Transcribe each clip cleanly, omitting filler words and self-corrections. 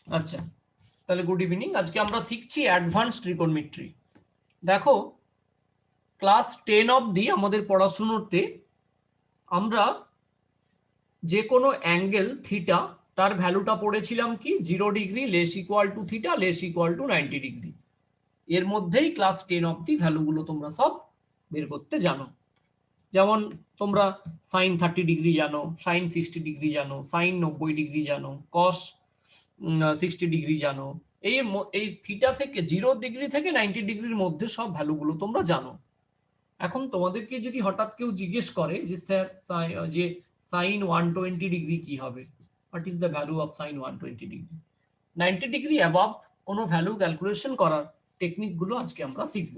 আচ্ছা, তাহলে good evening. আজকে আমরা শিখছি অ্যাডভান্স ট্রিগোনোমেট্রি। দেখো, ক্লাস 10 অবধি আমাদের পড়াশুনোতে আমরা যে কোনো অ্যাঙ্গেল থিটা তার ভ্যালুটা পড়েছিলাম কি 0 degree less equal to theta less equal to 90 degree. এর মধ্যেই ক্লাস 10 অবধি ভ্যালুগুলো তোমরা সব বের করতে জানো। যেমন তোমরা সাইন 30 ডিগ্রি জানো, সাইন 60 ডিগ্রি জানো, সাইন 90 ডিগ্রি জানো, কস 60 ডিগ্রি জানো। এই থিটা থেকে 0 ডিগ্রি থেকে 90 ডিগ্রির মধ্যে সব ভ্যালুগুলো তোমরা জানো। এখন তোমাদেরকে যদি হঠাৎ কেউ জিজ্ঞেস করে যে স্যার যে সাইন 120 ডিগ্রি কি হবে, what is the value of sign 120 degree, 90 degree above কোনো ভ্যালু ক্যালকুলেশন করার টেকনিকগুলো আজকে আমরা শিখব।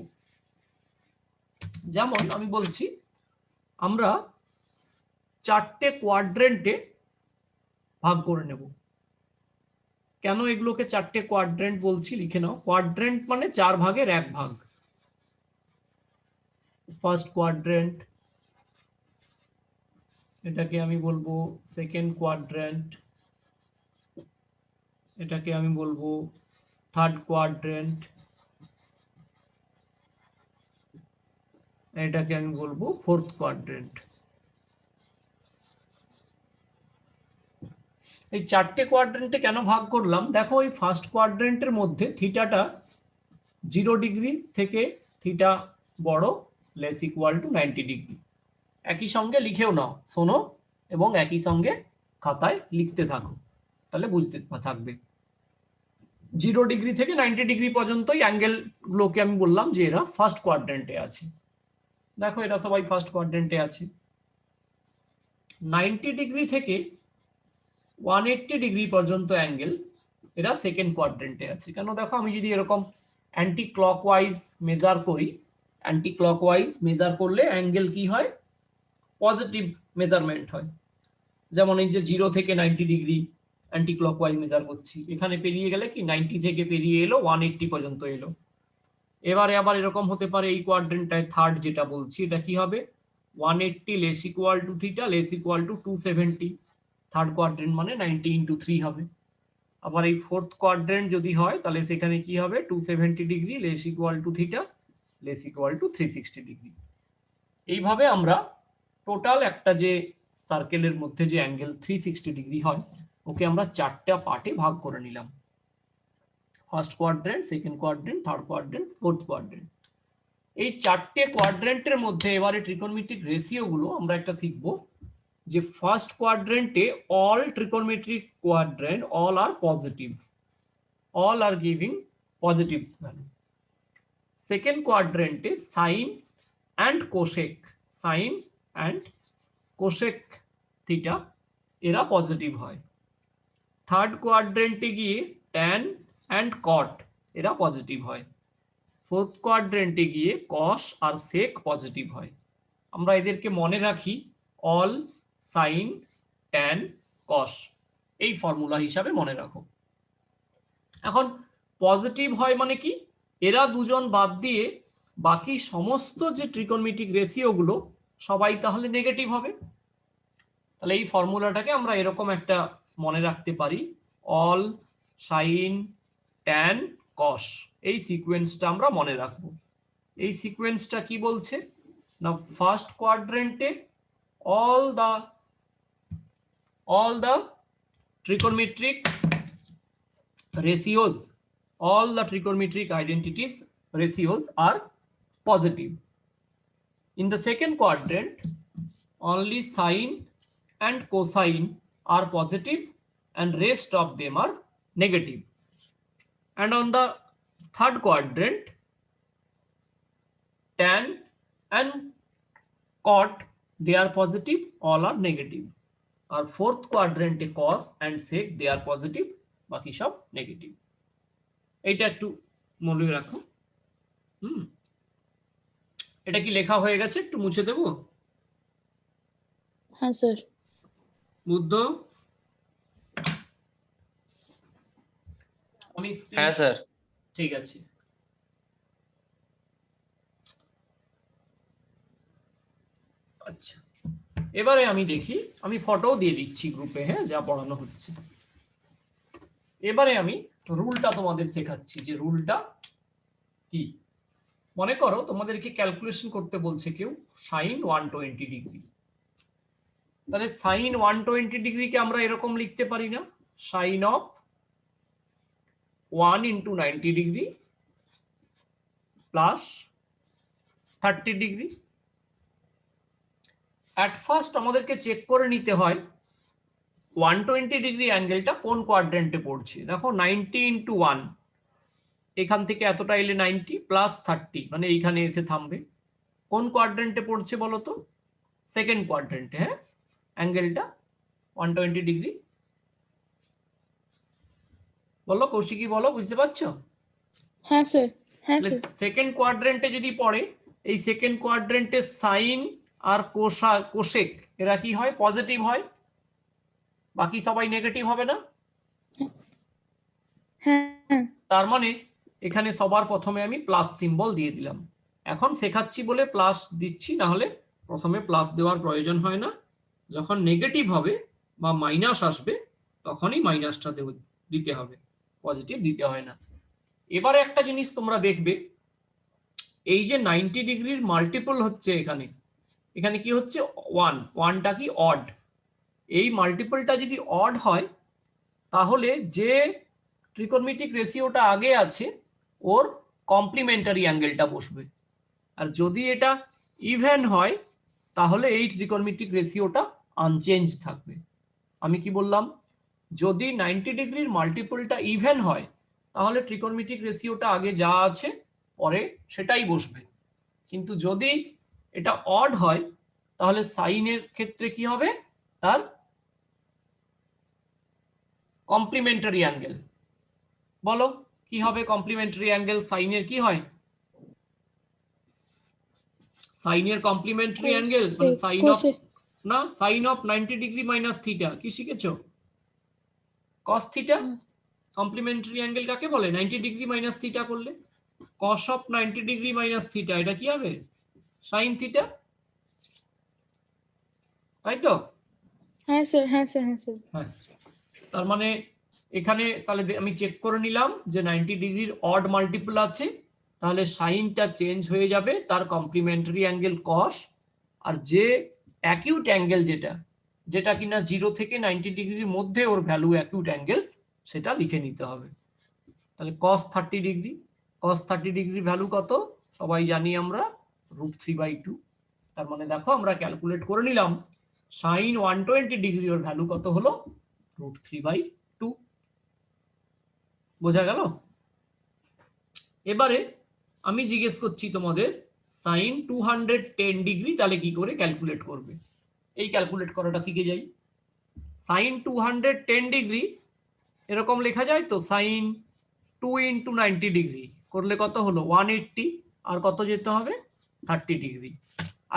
যেমন আমি বলছি, আমরা 4টে কোয়াড্রেন্টে ভাগ করে নেব। কেন এগুলোকে 4টে কোয়াড্রেন্ট বলছি লিখে নাও। কোয়াড্রেন্ট মানে 4 ভাগের 1 ভাগ। ফার্স্ট কোয়াড্রেন্ট, এটাকে আমি বলবো সেকেন্ড কোয়াড্রেন্ট, এটাকে আমি বলবো থার্ড কোয়াড্রেন্ট, এটাকে আমি বলবো ফোর্থ কোয়াড্রেন্ট। এই 4টে কোয়াড্রেন্টে কেন ভাগ করলাম, দেখো এই ফার্স্ট কোয়াড্রেন্টের মধ্যে থিটাটা 0 ডিগ্রি থেকে থিটা বড় লেস ইকুয়াল টু 90 ডিগ্রি। একই সঙ্গে লিখেও নাও, শোনো এবং একই সঙ্গে খাতায় লিখতে থাকো, তাহলে বুঝতে থাকবে। 0 ডিগ্রি থেকে 90 ডিগ্রি পর্যন্তই অ্যাঙ্গেলগুলোকে আমি বললাম যে এরা ফার্স্ট কোয়াড্রেন্টে আছে। দেখো এরা সবাই ফার্স্ট কোয়াড্রেন্টে আছে। 90 ডিগ্রি থেকে 180 ডিগ্রি পর্যন্ত অ্যাঙ্গেল এরা সেকেন্ড কোয়াড্রেন্টে আছে। কেন, দেখো আমি যদি এরকম অ্যান্টি ক্লকওয়াইজ মেজার করি, অ্যান্টি ক্লকওয়াইজ মেজার করলে অ্যাঙ্গেল কি হয়, পজিটিভ মেজারমেন্ট হয়। যেমন এই যে 0 থেকে 90 ডিগ্রি অ্যান্টি ক্লকওয়াইজ মেজার করছি, এখানে পেরিয়ে গেলে কি 90 থেকে পেরিয়ে এলো 180 পর্যন্ত এলো। এবারে আবার এরকম হতে পারে এই কোয়াড্রেন্টটায় থার্ড যেটা বলছি, এটা কি হবে 180 less equal to theta less equal to 270। Third quadrant মানে 90 ইন্টু 3 হবে। আবার এই ফোর্থ কোয়াড্রেন্ট যদি হয় তাহলে সেখানে কি হবে 270 degree less equal to theta less equal to 360 degree. এইভাবে আমরা টোটাল একটা যে সার্কেলের মধ্যে যে অ্যাঙ্গেল 360 ডিগ্রি হয় ওকে আমরা 4টা পার্টে ভাগ করে নিলাম। First quadrant, second quadrant, third quadrant, fourth quadrant. এই 4টে কোয়াড্রেন্টের মধ্যে এবারে ট্রিকোনোমেট্রিক রেশিওগুলো আমরা একটা শিখবো। যে ফার্স্ট কোয়াড্রেন্টে all trigonometric quadrant all are positive, all are giving positive value. Second quadrant is sine and cosec, sine and cosec theta এরা positive হয়। থার্ড কোয়াড্রেন্টে গিয়ে tan and cot এরা পজিটিভ হয়। ফোর্থ কোয়াড্রেন্টে গিয়ে cos আর sec পজিটিভ হয়। আমরা এদেরকে মনে রাখি অল, সাইন, tan, cos, এই ফর্মুলা হিসাবে মনে রাখো। এখন পজিটিভ হয় মানে কি, এরা দুজন বাদ দিয়ে বাকি সমস্ত যে ট্রিকোনোমেট্রিক রেশিওগুলো সবাই তাহলে নেগেটিভ হবে। তাহলে এই ফর্মুলাটাকে আমরা এরকম একটা মনে রাখতে পারি, অল, সাইন, ট্যান, কস, এই সিকোয়েন্সটা আমরা মনে রাখবো। এই সিকোয়েন্সটা কি বলছে না, first কোয়াড্রেন্টে all the trigonometric ratios, all the trigonometric identities ratios are positive. In the second quadrant only sine and cosine are positive and rest of them are negative. And on the third quadrant tan and cot they are positive, all are negative. Our fourth quadrant cos and sec they are positive, বাকি সব negative. এইটা একটু মনে রাখো। এটা কি লেখা হয়ে গেছে, একটু মুছে দেব? হ্যাঁ স্যার। বুদ্ধ, আমি হ্যাঁ স্যার। ঠিক আছে। আচ্ছা, এবারে আমি দেখি, আমি ফটো দিয়ে দিচ্ছি গ্রুপে, হ্যাঁ, যা পড়ানো হচ্ছে। এবারে আমি রুলটা তোমাদের শেখাচ্ছি যে রুলটা কি। মনে করো তোমাদেরকে ক্যালকুলেশন করতে বলছে কেউ সাইন 120 ডিগ্রি, তাহলে সাইন 120 ডিগ্রিকে আমরা এরকম লিখতে পারি না, sine of 1 into 90 degree plus 30 degree. At first আমাদেরকে চেক করে নিতে হয় 120 ডিগ্রি অ্যাঙ্গেলটা কোন কোয়াড্রেন্টে পড়ছে। দেখো 90 ইন্টু 1, এখান থেকে এতটা এলে 90 প্লাস 30 মানে এইখানে এসে থামবে। কোন কোয়াড্রেন্টে পড়ছে বলো তো? সেকেন্ড কোয়াড্রেন্টে। হ্যাঁ, অ্যাঙ্গেলটা 120 ডিগ্রি। বলো কৌশিকী, বলো, বুঝতে পারছো? হ্যাঁ স্যার, হ্যাঁ স্যার। সেকেন্ড কোয়াড্রেন্টে যদি পড়ে, এই সেকেন্ড কোয়াড্রেন্টে সাইন আর কোসেক এরা কি হয়? পজিটিভ হয়, বাকি সবাই নেগেটিভ হবে না? হ্যাঁ। তার মানে এখানে সবার প্রথমে আমি প্লাস সিম্বল দিয়ে দিলাম। এখন শেখাচ্ছি বলে প্লাস দিচ্ছি, না হলে প্রথমে প্লাস দেওয়ার প্রয়োজন হয় না। যখন নেগেটিভ হবে বা মাইনাস আসবে তখনই মাইনাসটা দিতে হবে, পজিটিভ দিতে হয় না। এবারে একটা জিনিস তোমরা দেখবে, এই যে 90 ডিগ্রির মাল্টিপল হচ্ছে এখানে, এখানে কি হচ্ছে? 1, 1টা কি অড। এই মাল্টিপলটা যদি অড হয় তাহলে যে ট্রিকোণমিতিক রেশিওটা আগে আছে ওর কমপ্লিমেন্টারি অ্যাঙ্গেলটা বসবে। আর যদি এটা ইভেন হয় তাহলে এই ট্রিকোণমিতিক রেশিওটা আনচেঞ্জ থাকবে। আমি কি বললাম? যদি 90 ডিগ্রির মাল্টিপলটা ইভেন হয় তাহলে ট্রিকোণমিতিক রেশিওটা আগে যা আছে পরে সেটাই বসবে। কিন্তু যদি এটা অড হয় তাহলে সাইনের ক্ষেত্রে কি হবে? তার কমপ্লিমেন্টারি অ্যাঙ্গেল। বলো কি হবে কমপ্লিমেন্টারি অ্যাঙ্গেল? সাইনের কি হয়? সাইনের কমপ্লিমেন্টারি অ্যাঙ্গেল মানে সাইন অফ, না, sine of 90 degree minus theta. কি শিখেছো? Cos theta. কমপ্লিমেন্টারি অ্যাঙ্গেল কাকে বলে? 90 ডিগ্রি মাইনাস থিটা করলে cos of 90 degree minus theta, এটা কি হবে? সাইন থিটা, তাই তো? হ্যাঁ স্যার, হ্যাঁ স্যার, হ্যাঁ স্যার। হ্যাঁ, তার মানে এখানে তাহলে আমি চেক করে নিলাম যে 90 ডিগ্রির অড মাল্টিপল আছে, তাহলে সাইনটা চেঞ্জ হয়ে যাবে, তার কমপ্লিমেন্টারি অ্যাঙ্গেল কস। আর যে অ্যাকিউট অ্যাঙ্গেল যেটা যেটা কিনা 0 থেকে 90 ডিগ্রির মধ্যে ওর ভ্যালু অ্যাকিউট অ্যাঙ্গেল, সেটা লিখে নিতে হবে। তাহলে কস 30 ডিগ্রি, কস 30 ডিগ্রি ভ্যালু কত? সবাই জানি আমরা, √3/2। তার মানে দেখো আমরা ক্যালকুলেট করে নিলাম সাইন 120 ডিগ্রি ওর ভ্যালু কত হলো? √3/2। বোঝা গেল? এবারে আমি জিজ্ঞেস করছি তোমাদের সাইন 210 ডিগ্রি তাহলে কি করে ক্যালকুলেট করবে? এই ক্যালকুলেট করাটা শিখে যাই। সাইন 210 ডিগ্রি এরকম লেখা যায় তো, সাইন 2 ইন্টু 90 ডিগ্রি করলে কত হলো? 180। আর কত যেতে হবে? 30 ডিগ্রি।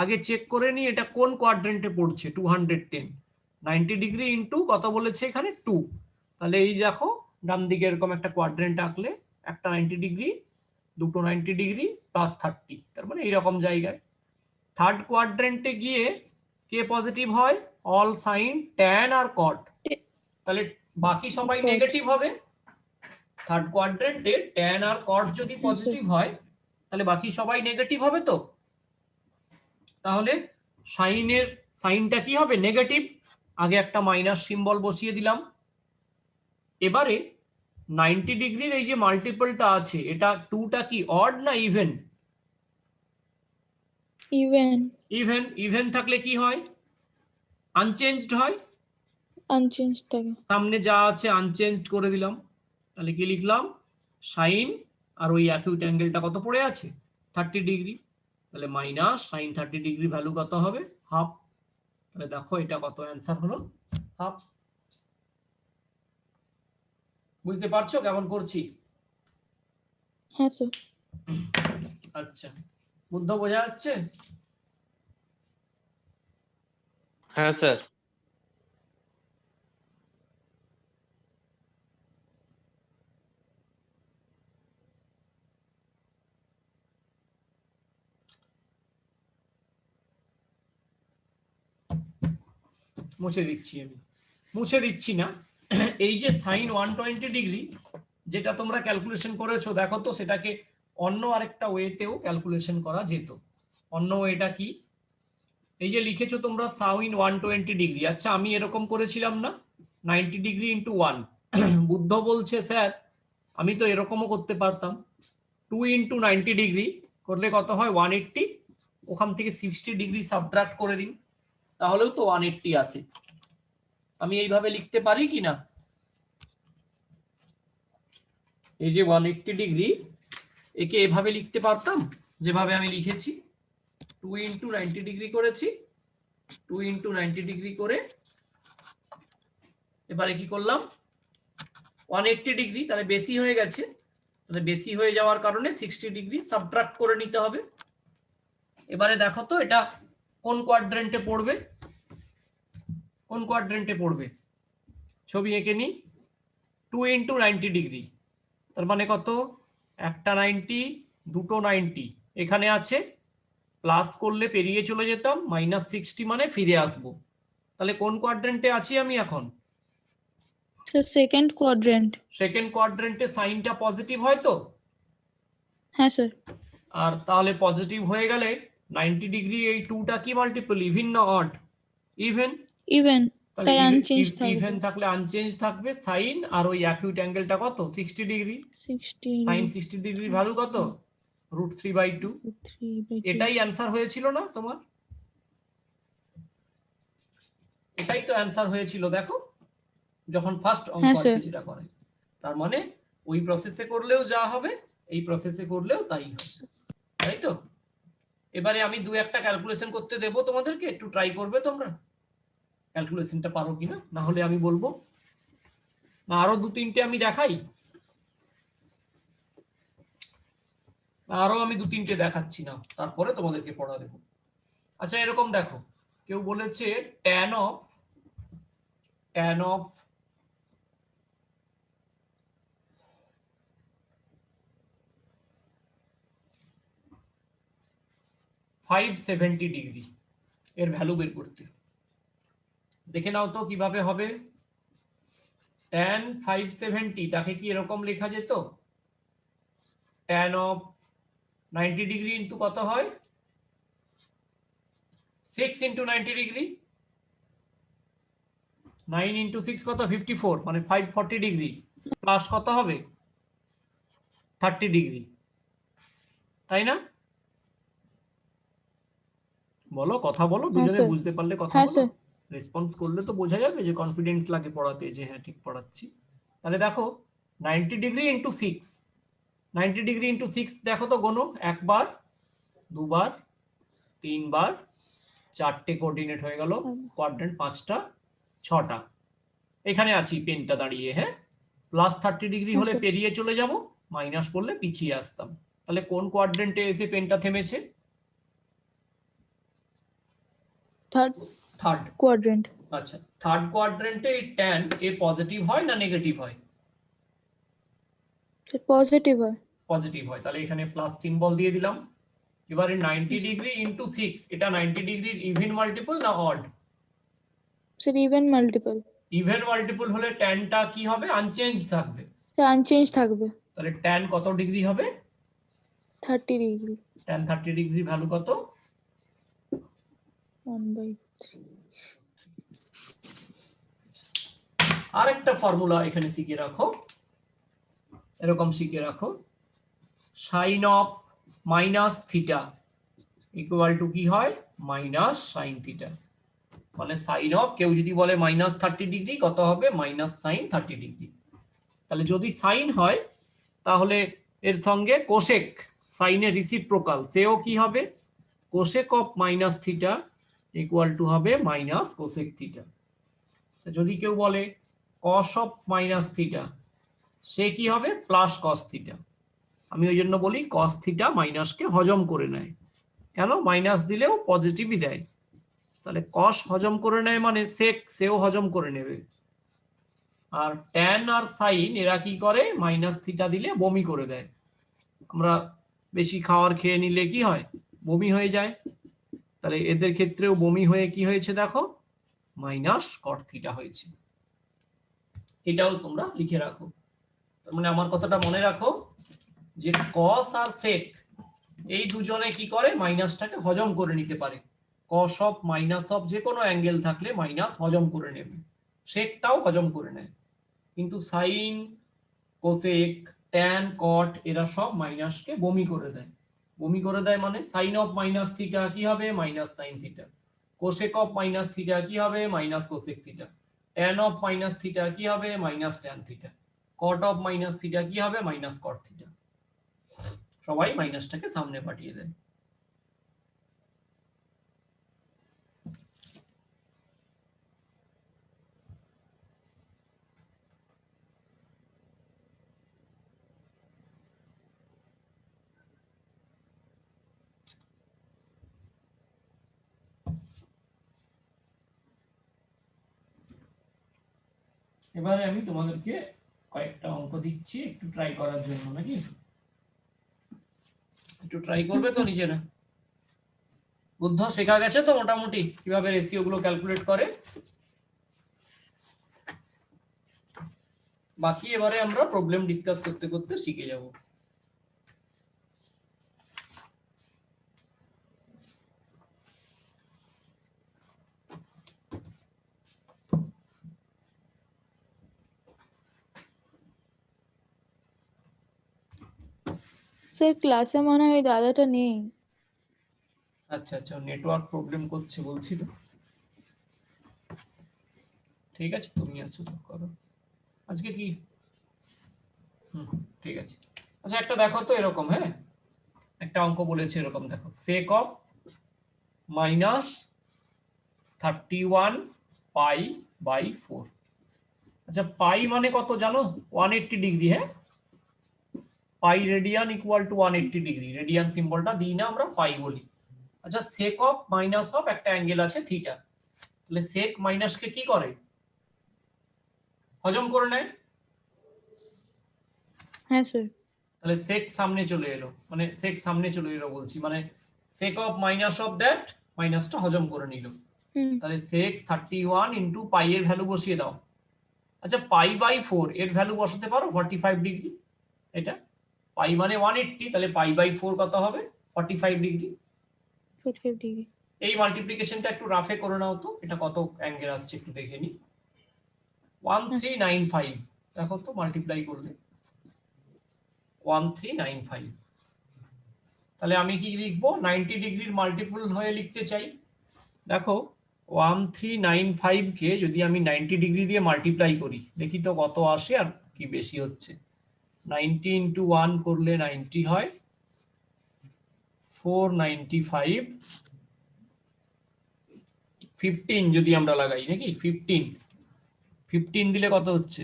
আগে চেক করে নি এটা কোন কোয়াড্রেন্টে পড়ছে। 210, 90 ডিগ্রি ইন্টু কত বলেছে এখানে? 2। তাহলে এই দেখো ডান দিকে এরকম একটা কোয়াড্রেন্ট আঁকলে, একটা 90 ডিগ্রি, দুটো 90 ডিগ্রি প্লাস 30, তার মানে এইরকম জায়গায়। থার্ড কোয়াড্রেন্টে গিয়ে কে পজিটিভ হয়? অল সাইন, ট্যান আর কট। তাহলে বাকি সবাই নেগেটিভ হবে। থার্ড কোয়াড্রেন্টে ট্যান আর কট যদি পজিটিভ হয় তাহলে বাকি সবাই নেগেটিভ হবে তো। তাহলে সাইনটা কি হবে? নেগেটিভ। আগে একটা মাইনাস সিম্বল বসিয়ে দিলাম। এবারে 90 ডিগ্রির এই যে মাল্টিপলটা আছে, এটা 2টা কি অড না ইভেন? ইভেন। ইভেন। ইভেন থাকলে কি হয়? আনচেঞ্জড হয়। আনচেঞ্জ থাকে। সামনে যা আছে আনচেঞ্জড করে দিলাম। তাহলে কি লিখলাম? সাইন আর ওই অ্যাকিউট অ্যাঙ্গেলটা কত পড়ে আছে? 30 ডিগ্রি। তাহলে মাইনাস সাইন 30 ডিগ্রি ভ্যালু কত হবে? হাফ। তাহলে দেখো এটা কত অ্যান্সার হলো? হাফ। বুঝতে পারছো কেমন করছি? হ্যাঁ স্যার। আচ্ছা, বুদ্ধ বোঝা যাচ্ছে? হ্যাঁ স্যার। মুছে দিচ্ছি আমি, মুছে দিচ্ছি না, এই যে সাইন 120 ডিগ্রি যেটা তোমরা ক্যালকুলেশন করেছো, দেখো তো সেটাকে অন্য আরেকটা ওয়েতেও ক্যালকুলেশন করা যেত। অন্য ওয়েটা কি? এই যে লিখেছো তোমরা সাইন 120 ডিগ্রি, আচ্ছা আমি এরকম করেছিলাম না 90 ডিগ্রি ইন্টু 1। বুদ্ধ বলছে স্যার আমি তো এরকমও করতে পারতাম, 2 ইন্টু 90 ডিগ্রি করলে কত হয় 180, ওখান থেকে 60 ডিগ্রি সাবট্রাক্ট করে দিন, তাহলেও তো 180 আসে। আমি এইভাবে লিখতে পারি কি না? এই যে 180 ডিগ্রি একে এভাবে লিখতে পারতাম যেভাবে আমি লিখেছি, 2 ইন্টু 90 ডিগ্রি করেছি, 2 ইন্টু 90 ডিগ্রি করে এবারে কি করলাম 180 ডিগ্রি, তাহলে বেশি হয়ে গেছে, তাহলে বেশি হয়ে যাওয়ার কারণে 60 ডিগ্রি সাবট্রাক্ট করে নিতে হবে। এবারে দেখো তো এটা কোন কোয়াড্রেন্টে পড়বে, কোন কোয়াড্রেন্টে পড়বে, ছবি এঁকে নি। 2 ইন্টু 90 ডিগ্রি তার মানে কত, একটা 90 দুটো 90 এখানে আছে, প্লাস করলে পেরিয়ে চলে যেতাম, -60 মানে ফিরে আসবো। তাহলে কোন কোয়াড্রেন্টে আছি আমি এখন? Sir second quadrant. সেকেন্ড কোয়াড্রেন্টে সাইনটা পজিটিভ হয় তো? হ্যাঁ স্যার। আর তাহলে পজিটিভ হয়ে গেলে 90 ডিগ্রি এই 2টা কি মাল্টিপল, ইভেন না অড? ইভেন। ইভেন, তাহলে তাই আনচেঞ্জ থাকবে। ইভেন থাকলে আনচেঞ্জ থাকবে, সাইন আর ওই অ্যাকিউট অ্যাঙ্গেলটা কত 60 ডিগ্রি, 60 সাইন 60 ডিগ্রি ভ্যালু কত √3/2। 3/2। এটাই অ্যান্সার হয়েছিল না তোমার? এটাই তো অ্যান্সার হয়েছিল দেখো যখন ফার্স্ট অঙ্ক হ্যাঁ, আজকে স্যার। যেটা করে। তার মানে ওই প্রসেসে করলেও যা হবে এই প্রসেসে করলেও তাই হবে, তাই তো? এবারে আমি দু একটা ক্যালকুলেশন করতে দেব তোমাদেরকে, একটু ট্রাই করবে তোমরা ক্যালকুলেশনটা পারো কিনা, না হলে আমি বলবো, না আরো দু তিনটে আমি দেখাই, আরো আমি দু তিনটে দেখাচ্ছি না তারপরে তোমাদেরকে পড়া দেবো। আচ্ছা এরকম দেখো, কেউ বলেছে tan of 570 ডিগ্রি এর ভ্যালু বের করতে। দেখে নাও তো কিভাবে হবে। tan 570 তাকে কি এরকম লেখা যেত, tan of 90 ডিগ্রি ইন্টু কত হয় 6 ইন্টু 90 ডিগ্রি, 9 ইন্টু 6 কত 54, মানে 540 ডিগ্রি প্লাস কত হবে 30 ডিগ্রি, তাই না? বলো, কথা বলো, হ্যাঁ, দুজনে স্যার। বুঝতে পারলে কথা হ্যাঁ, বলো, স্যার। রেসপন্স করলে তো বোঝা যাবে যে কনফিডেন্ট লাগে পড়াতে, যে হ্যাঁ ঠিক পড়াচ্ছি। তাহলে দেখো 90 ডিগ্রি ইন্টু 6, 90 ডিগ্রি ইন্টু 6 দেখো তো গোনো, একবার দুবার তিনবার চারটে কোঅর্ডিনেট হয়ে গেল, কোয়াড্রেন্ট পাঁচটা ছটা, এখানে আছি পেনটা দাঁড়িয়ে, হ্যাঁ প্লাস 30 ডিগ্রি হলে আচ্ছা। পেরিয়ে চলে যাব, মাইনাস করলে পিছিয়ে আসতাম। তাহলে কোন কোয়াড্রেন্টে এসে পেনটা থেমেছে? Third third quadrant. আচ্ছা, থার্ড কোয়াড্রেন্টে এই tan এ পজিটিভ হয় না নেগেটিভ হয়? স্যার পজিটিভ হয়। পজিটিভ হয়, তাহলে এখানে প্লাস সিম্বল দিয়ে দিলাম। এবারে 90 ডিগ্রি ইন্টু 6, এটা 90 ডিগ্রির ইভেন মাল্টিপল না odd? Sir even multiple. Even multiple হলে ট্যানটা কি হবে, আনচেঞ্জ থাকবে, স্যার আনচেঞ্জ থাকবে। তাহলে ট্যান কত ডিগ্রি হবে 30 ডিগ্রি। ট্যান 30 ডিগ্রি ভ্যালু কত 1/3। আরেকটা ফর্মুলা এখানে শিখে রাখো, এরকম শিখে রাখো, sine of minus theta equal to কি হয় মাইনাস সাইন থিটা, মানে সাইন অফ কেউ যদি বলে -30 ডিগ্রি কত হবে মাইনাস সাইন 30 ডিগ্রি। তাহলে যদি সাইন হয় তাহলে এর সঙ্গে কোসেক, সাইনের রিসিপ্রোকাল, সেও কি হবে cosec of minus theta equal two হবে মাইনাস কোসেক থিটা। যদি কেউ বলে কস অফ মাইনাস থিটা, সে কি হবে প্লাস কস থিটা। আমি ওই জন্য বলি কস থিটা মাইনাসকে হজম করে নেয়, কেন মাইনাস দিলেও পজিটিভই দেয়, তাহলে কস হজম করে নেয় মানে সেক সেও হজম করে নেবে। আর ট্যান আর সাইন এরা কি করে মাইনাস থিটা দিলে বমি করে দেয়, আমরা বেশি খাবার খেয়ে নিলে কি হয় বমি হয়ে যায়, তাহলে এদের ক্ষেত্রেও বমি হয়ে কি হয়েছে দেখো মাইনাস কট থিটা হয়েছে। এটাও তোমরা লিখে রাখো। তার মানে আমার কথাটা মনে রাখো যে কস আর সেক এই দুজনে কি করে, মাইনাসটাকে হজম করে নিতে পারে। কস অফ মাইনাস অফ যে কোনো অ্যাঙ্গেল থাকলে মাইনাস হজম করে নেবে, সেকটাও হজম করে নেয়। কিন্তু সাইন, কোসেক, ট্যান, কট এরা সব মাইনাসকে বমি করে দেয়। বমি করে দেয় মানে সাইন অফ মাইনাস থিটা কি হবে, minus sine theta. Cosec of minus theta কি হবে, minus cosec theta. Tan of minus theta কি হবে, minus tan theta. Cot of minus theta কি হবে, মাইনাস কট থিটা। সবাই মাইনাসটাকে সামনে পাঠিয়ে দেয়। এবারে আমি তোমাদেরকে কয়েকটা অঙ্ক দিচ্ছি একটু ট্রাই করার জন্য, নাকি একটু ট্রাই করবে তো নিজেরা? বুদ্ধ শেখা গেছে তো মোটামুটি কিভাবে রেশিও গুলো ক্যালকুলেট করে? বাকি এবারে আমরা প্রবলেম ডিসকাস করতে করতে শিখে যাব। স্যার ক্লাসে মনে হয় ওই দাদাটা নেই। আচ্ছা আচ্ছা, নেটওয়ার্ক প্রবলেম করছে বলছিল। ঠিক আছে, তুমি আছো তো করো। আজকে কি ঠিক আছে। আচ্ছা একটা দেখো তো এরকম, হ্যাঁ একটা অঙ্ক বলেছে এরকম, দেখো sec of minus 31 pi by 4। আচ্ছা পাই মানে কত জানো? 180 ডিগ্রি। হ্যাঁ, pi radian equal to 180 degree. Radian সিম্বলটা দিই না, আমরা পাই বলি। আচ্ছা সেক অফ মাইনাস অফ একটা অ্যাঙ্গেল আছে থিটা, তাহলে সেক মাইনাসকে কি করে, হজম করে নেয়। হ্যাঁ স্যার। তাহলে সেক সামনে চলে এলো, মানে সেক সামনে চলে এলো বলছি, মানে sec of minus of that মাইনাসটা হজম করে নিল। তাহলে সেক 31 ইন্টু পাই এর ভ্যালু বসিয়ে দাও। আচ্ছা পাই বাই 4 এর ভ্যালু বসাতে পারো 45 ডিগ্রি। এটা পাই মানে 180, তাহলে পাই বাই 4 কত হবে, 45 ডিগ্রি। 45 ডিগ্রি। এই মাল্টিপ্লিকেশনটা একটু রাফে করে নাও তো, এটা কত অ্যাঙ্গেল আসছে একটু দেখে নি। 1395, দেখো তো মাল্টিপ্লাই করলে 1395। তাহলে আমি কি লিখবো, 90 ডিগ্রির মাল্টিপল হয়ে লিখতে চাই। দেখো 1395 কে যদি আমি 90 ডিগ্রি দিয়ে মাল্টিপ্লাই করি, দেখি তো কত আসে আর কি বেশি হচ্ছে। 90 ইন্টু 1 করলে 90 হয়, 495। 15 যদি আমরা লাগাই নাকি, 15 দিলে কত হচ্ছে,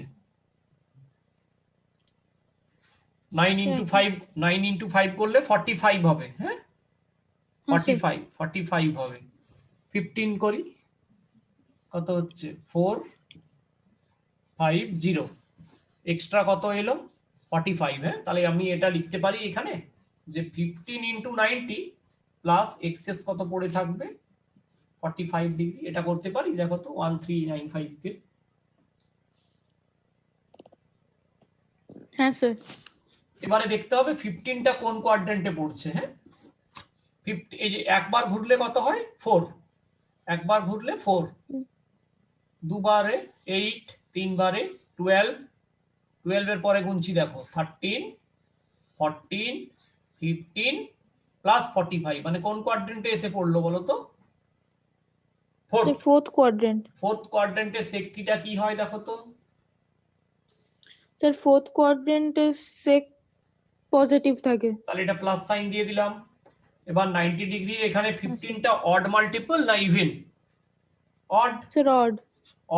9 ইন্টু 5, 9 ইন্টু 5 করলে 45 হবে। হ্যাঁ 45 হবে। 15 করি, কত হচ্ছে 450। এক্সট্রা কত এলো 45। হ্যাঁ তাহলে আমি এটা লিখতে পারি এখানে যে 15 ইন্টু 90 প্লাস এক্সেস কত পড়ে থাকবে 45 ডিগ্রি। এটা করতে পারি, দেখো তো 1395 কে। হ্যাঁ স্যার। এবারে দেখতে হবে 15টা কোন কোয়াড্রেন্টে পড়ছে। হ্যাঁ 50, এই যে একবার ঘুরলে কত হয় 4, একবার ঘুরলে 4, দুবারে 8, তিনবারে 12, 12 এর পরে গুনছি দেখো 13, 14, 15 প্লাস 45, মানে কোন কোয়াড্রেন্টে এসে পড়লো বলো তো, ফোর্থ কোয়াড্রেন্ট। ফোর্থ কোয়াড্রেন্টে সেক থিটা কি হয় দেখো তো। স্যার ফোর্থ কোয়াড্রেন্টে সেক পজিটিভ থাকে। তাহলে এটা প্লাস সাইন দিয়ে দিলাম। এবার 90 ডিগ্রির এখানে 15টা অড মাল্টিপল না even? Odd. Sir odd.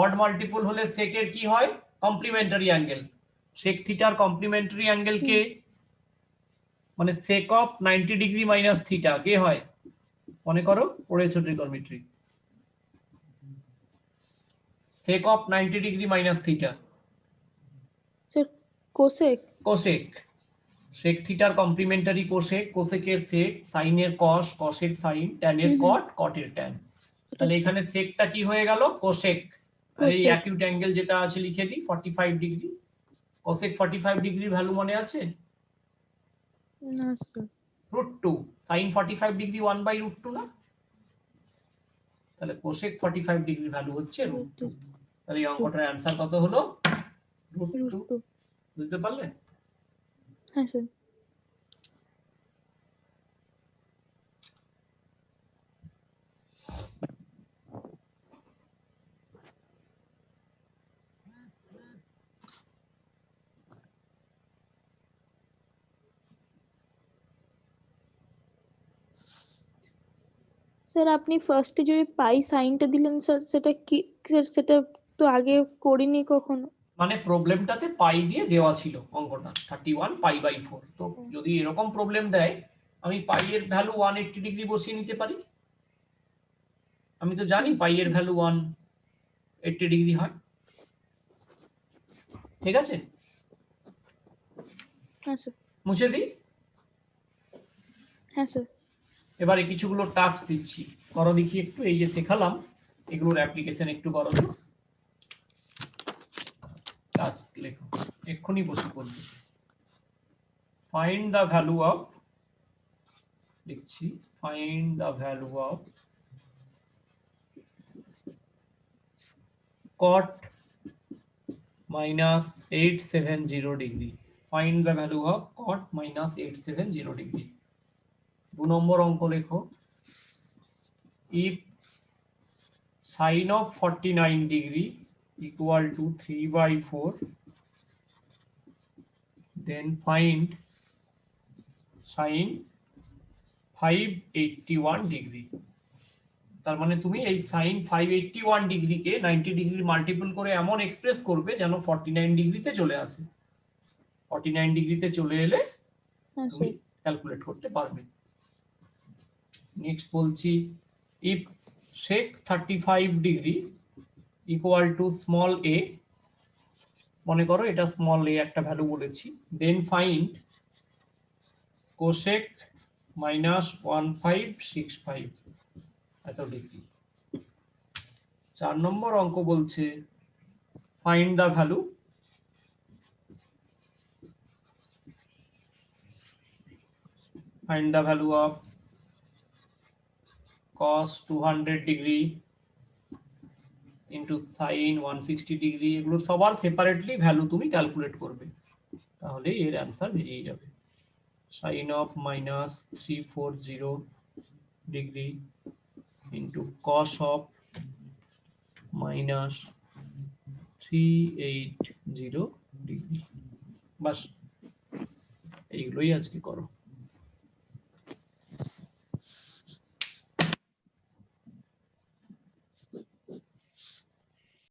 Odd multiple হলে সেকের কি হয়, কমপ্লিমেন্টারি অ্যাঙ্গেল। সেক থিটার কমপ্লিমেন্টারি অ্যাঙ্গেল কে, মানে sec of 90 degree minus theta কে হয়, মনে করো পড়েছো trigonometry. Sec of 90 degree minus theta, sir cosec. Cosec. Sec থিটার কমপ্লিমেন্টারি কোসেক, কোসেকের সেক, সাইনের কস, কসের সাইন, ট্যানের কট, কটের ট্যান। তাহলে এখানে সেকটা কি হয়ে গেল, কোসেক। আর এই Cosec. অ্যাকিউট অ্যাঙ্গেল যেটা আছে লিখে দিই 45 ডিগ্রি। cosec 45 ডিগ্রির ভ্যালু মনে আছে? না স্যার। √2 sin 45 ডিগ্রি 1/√2 না? তাহলে cosec 45 ডিগ্রির ভ্যালু হচ্ছে √2। তাহলে এই অঙ্কটার অ্যানসার কত হলো? √2। √2। বুঝতে পারলে? হ্যাঁ স্যার। স্যার আপনি ফার্স্টে যে পাই সাইনটা দিলেন স্যার, সেটা কি স্যার? সেটা তো আগে করিনি কখনো। মানে প্রবলেমটাতে পাই দিয়ে দেওয়া ছিল অঙ্কটা 31 π/4। তো যদি এরকম প্রবলেম দেয় আমি পাই এর ভ্যালু 180 ডিগ্রি বসিয়ে নিতে পারি। আমি তো জানি পাই এর ভ্যালু 180 ডিগ্রি হয়। ঠিক আছে, হ্যাঁ স্যার। মুছে দিই। হ্যাঁ স্যার। এবারে কিছুগুলো টাস্ক দিচ্ছি, করো দেখি একটু। এই যে শেখালাম এগুলোর অ্যাপ্লিকেশন একটু করো তো। টাস্ক লেখো, এক্ষুনি বসে করবে। ফাইন্ড দ্য ভ্যালু অফ, লিখছি, find the value of cot -870 degree. Find the value of cot -870 degree. 2 নম্বর অঙ্ক লেখো, if sin of 49 degree equal to 3/4, then find sin 581 degree. তার মানে তুমি এই sin 581 ডিগ্রিকে 90 ডিগ্রি মাল্টিপল করে এমন এক্সপ্রেস করবে যেন 49 ডিগ্রিতে চলে আসে। 49 ডিগ্রিতে চলে এলে হ্যাঁ তুমি স্যার। ক্যালকুলেট করতে পারবে। নেক্সট বলছি, if sec 35 degree equal to small a, মনে করো এটা স্মল a একটা ভ্যালু বলেছি, দেন ফাইন্ড cosec -1565 এত ডিগ্রি। 4 নম্বর অঙ্ক বলছে find the value of cos 200 degree into sign 160 degree. এগুলো সবার সেপারেটলি ভ্যালু তুমি ক্যালকুলেট করবে, তাহলে এর অ্যান্সার বেরিয়ে যাবে। Sine of -340 degree into cos of -380 degree. বাস এইগুলোই আজকে করো।